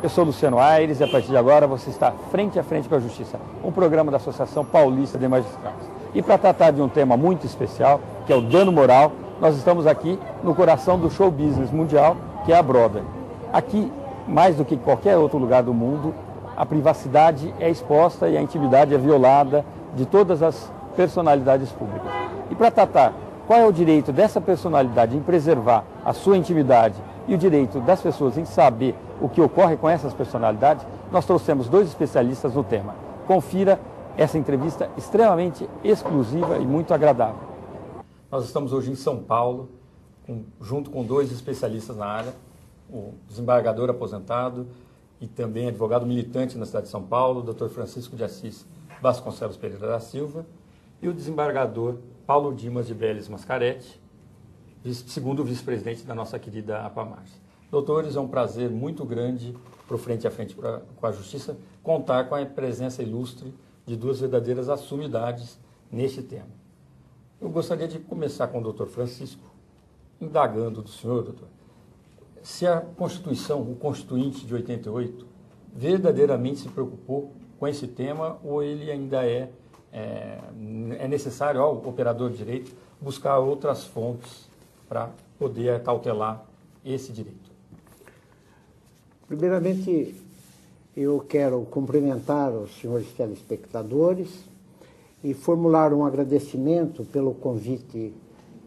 Eu sou Luciano Aires e a partir de agora você está frente a frente com a Justiça, um programa da Associação Paulista de Magistrados. E para tratar de um tema muito especial, que é o dano moral, nós estamos aqui no coração do show business mundial, que é a Broadway. Aqui, mais do que em qualquer outro lugar do mundo, a privacidade é exposta e a intimidade é violada de todas as personalidades públicas. E para tratar qual é o direito dessa personalidade em preservar a sua intimidade e o direito das pessoas em saber o que ocorre com essas personalidades, nós trouxemos dois especialistas no tema. Confira essa entrevista extremamente exclusiva e muito agradável. Nós estamos hoje em São Paulo, junto com dois especialistas na área, o desembargador aposentado e também advogado militante na cidade de São Paulo, o Dr. Francisco de Assis Vasconcelos Pereira da Silva, e o desembargador Paulo Dimas de Belles Mascaretti, segundo vice-presidente da nossa querida APAMARS. Doutores, é um prazer muito grande, para o frente a frente com a Justiça, contar com a presença ilustre de duas verdadeiras sumidades neste tema. Eu gostaria de começar com o doutor Francisco, indagando do senhor, doutor, se a Constituição, o Constituinte de 88, verdadeiramente se preocupou com esse tema ou ele ainda é necessário ao operador de direito buscar outras fontes para poder acautelar esse direito. Primeiramente, eu quero cumprimentar os senhores telespectadores e formular um agradecimento pelo convite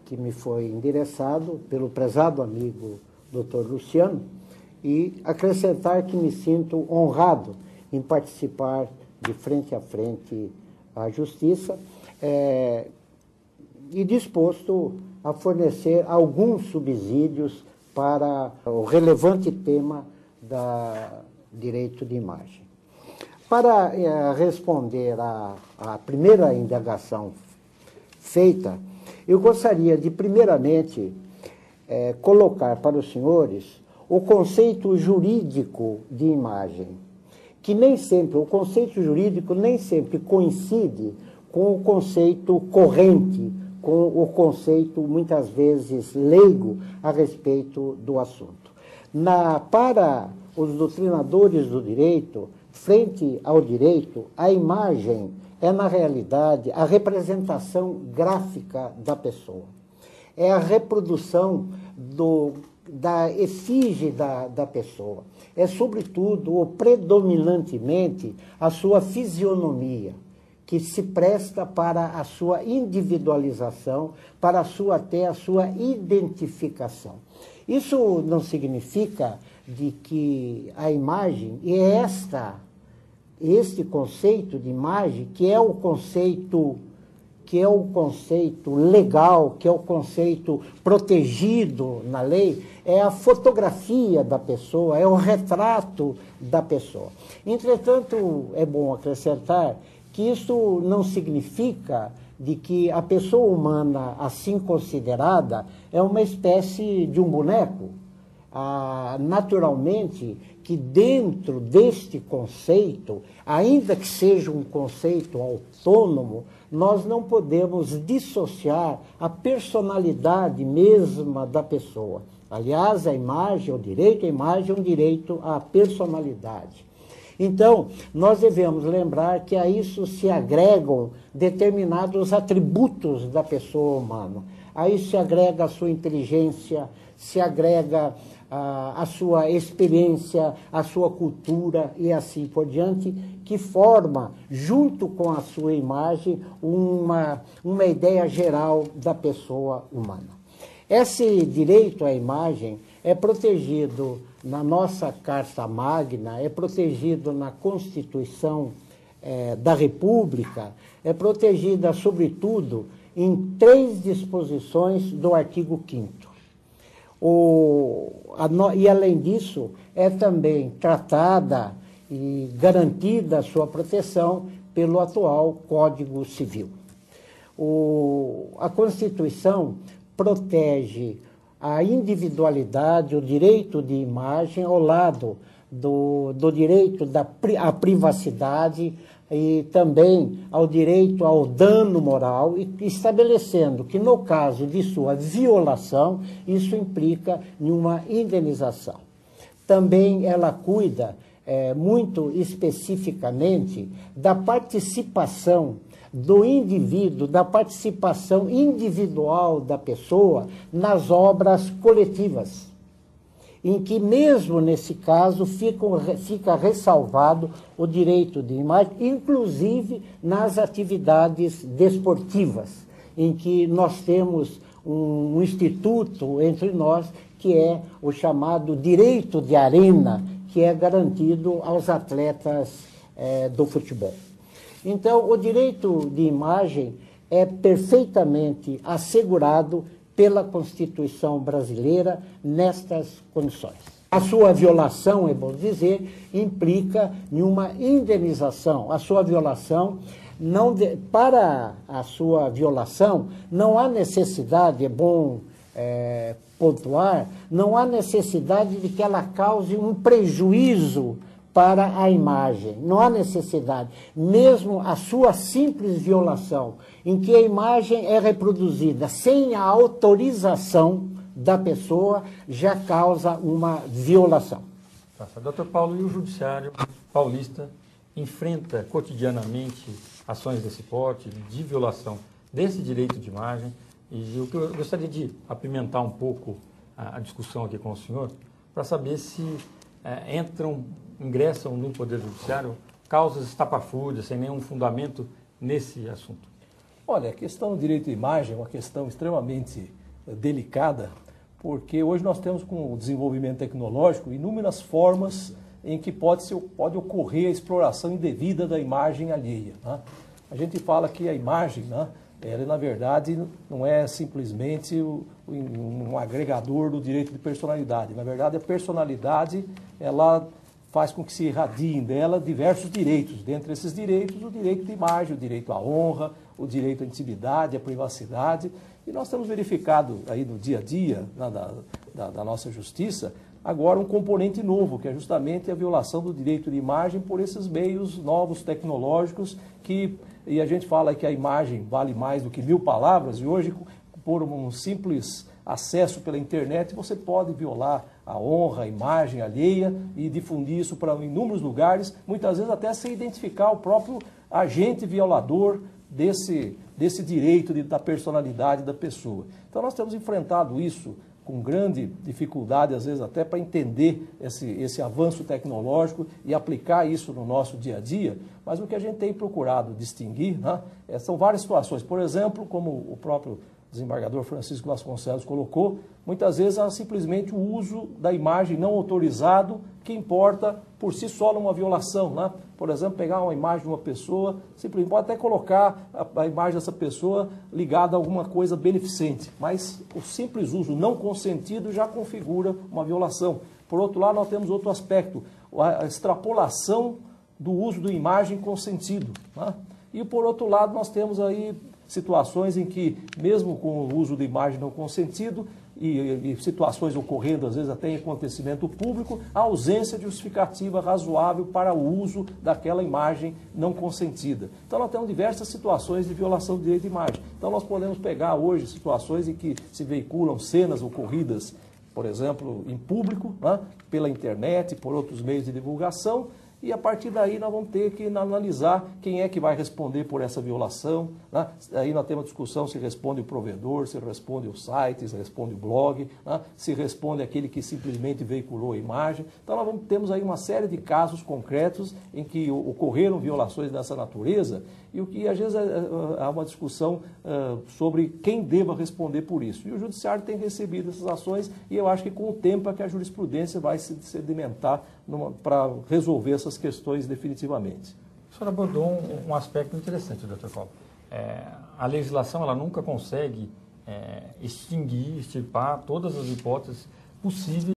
que me foi endereçado pelo prezado amigo Dr. Luciano e acrescentar que me sinto honrado em participar de frente a frente à Justiça e disposto a fornecer alguns subsídios para o relevante tema da direito de imagem. Para responder à primeira indagação feita, eu gostaria de, primeiramente, colocar para os senhores o conceito jurídico de imagem, que nem sempre, o conceito jurídico nem sempre coincide com o conceito corrente, com o conceito, muitas vezes, leigo a respeito do assunto. Para os doutrinadores do direito, frente ao direito, a imagem é, na realidade, a representação gráfica da pessoa. É a reprodução da efígie da pessoa. É, sobretudo, ou predominantemente, a sua fisionomia, que se presta para a sua individualização, para até a sua identificação. Isso não significa de que a imagem, e é este conceito de imagem, que é o conceito legal, que é o conceito protegido na lei, é a fotografia da pessoa, é o retrato da pessoa. Entretanto, é bom acrescentar que isso não significa de que a pessoa humana, assim considerada, é uma espécie de um boneco. Naturalmente, que dentro deste conceito, ainda que seja um conceito autônomo, nós não podemos dissociar a personalidade mesma da pessoa. Aliás, a imagem, o direito à imagem é um direito à personalidade. Então, nós devemos lembrar que a isso se agregam determinados atributos da pessoa humana. A isso se agrega a sua inteligência, se agrega a sua experiência, a sua cultura e assim por diante, que forma, junto com a sua imagem, uma ideia geral da pessoa humana. Esse direito à imagem é protegido na nossa Carta Magna, é protegido na Constituição da República, é protegida, sobretudo, em 3 disposições do artigo 5º. E, além disso, é também tratada e garantida a sua proteção pelo atual Código Civil. A Constituição protege a individualidade, o direito de imagem, ao lado do direito à privacidade e também ao direito ao dano moral, e estabelecendo que, no caso de sua violação, isso implica em uma indenização. também ela cuida muito especificamente da participação do indivíduo, da participação individual da pessoa nas obras coletivas, em que mesmo nesse caso fica ressalvado o direito de imagem, inclusive nas atividades desportivas, em que nós temos um instituto entre nós, que é o chamado direito de arena, que é garantido aos atletas do futebol. Então, o direito de imagem é perfeitamente assegurado pela Constituição brasileira nestas condições. A sua violação, é bom dizer, implica em uma indenização. A sua violação, para a sua violação, não há necessidade, é bom pontuar, não há necessidade de que ela cause um prejuízo para a imagem. Não há necessidade. Mesmo a sua simples violação, em que a imagem é reproduzida sem a autorização da pessoa, já causa uma violação. Doutor Paulo, e o Judiciário paulista enfrenta cotidianamente ações desse porte, de violação desse direito de imagem? E o que eu gostaria de apimentar um pouco a discussão aqui com o senhor, para saber se ingressam no Poder Judiciário causas estapafúrdias, sem nenhum fundamento nesse assunto. Olha, a questão do direito de imagem é uma questão extremamente delicada, porque hoje nós temos, com o desenvolvimento tecnológico, inúmeras formas em que pode ocorrer a exploração indevida da imagem alheia, né? A gente fala que a imagem, né, ela, na verdade, não é simplesmente um agregador do direito de personalidade. Na verdade, a personalidade, ela faz com que se irradiem dela diversos direitos. Dentre esses direitos, o direito de imagem, o direito à honra, o direito à intimidade, à privacidade. E nós temos verificado aí no dia a dia da nossa justiça, agora um componente novo, que é justamente a violação do direito de imagem por esses meios novos, tecnológicos, e a gente fala que a imagem vale mais do que 1000 palavras, e hoje, por um simples acesso pela internet, você pode violar a honra, a imagem alheia e difundir isso para inúmeros lugares, muitas vezes até sem identificar o próprio agente violador desse direito da personalidade da pessoa. Então nós temos enfrentado isso com grande dificuldade, às vezes até para entender esse avanço tecnológico e aplicar isso no nosso dia a dia, mas o que a gente tem procurado distinguir, né, são várias situações. Por exemplo, como o próprio desembargador Francisco Vasconcelos colocou, muitas vezes há simplesmente o uso da imagem não autorizado que importa por si só numa violação, né? Por exemplo, pegar uma imagem de uma pessoa, simplesmente pode até colocar a imagem dessa pessoa ligada a alguma coisa beneficente, mas o simples uso não consentido já configura uma violação. Por outro lado, nós temos outro aspecto, a extrapolação do uso da imagem consentido, né? E por outro lado, nós temos aí situações em que, mesmo com o uso de imagem não consentido, e situações ocorrendo, às vezes, até em acontecimento público, a ausência de justificativa razoável para o uso daquela imagem não consentida. Então, nós temos diversas situações de violação do direito de imagem. Então, nós podemos pegar hoje situações em que se veiculam cenas ocorridas, por exemplo, em público, né, pela internet, por outros meios de divulgação, e a partir daí nós vamos ter que analisar quem é que vai responder por essa violação, né? Aí nós temos a discussão se responde o provedor, se responde o site, se responde o blog, né? Se responde aquele que simplesmente veiculou a imagem. Então nós temos aí uma série de casos concretos em que ocorreram violações dessa natureza e o que às vezes há uma discussão sobre quem deva responder por isso. E o Judiciário tem recebido essas ações e eu acho que com o tempo é que a jurisprudência vai se sedimentar para resolver essas questões definitivamente. O senhor abordou um aspecto interessante, doutor Paulo. A legislação ela nunca consegue extirpar todas as hipóteses possíveis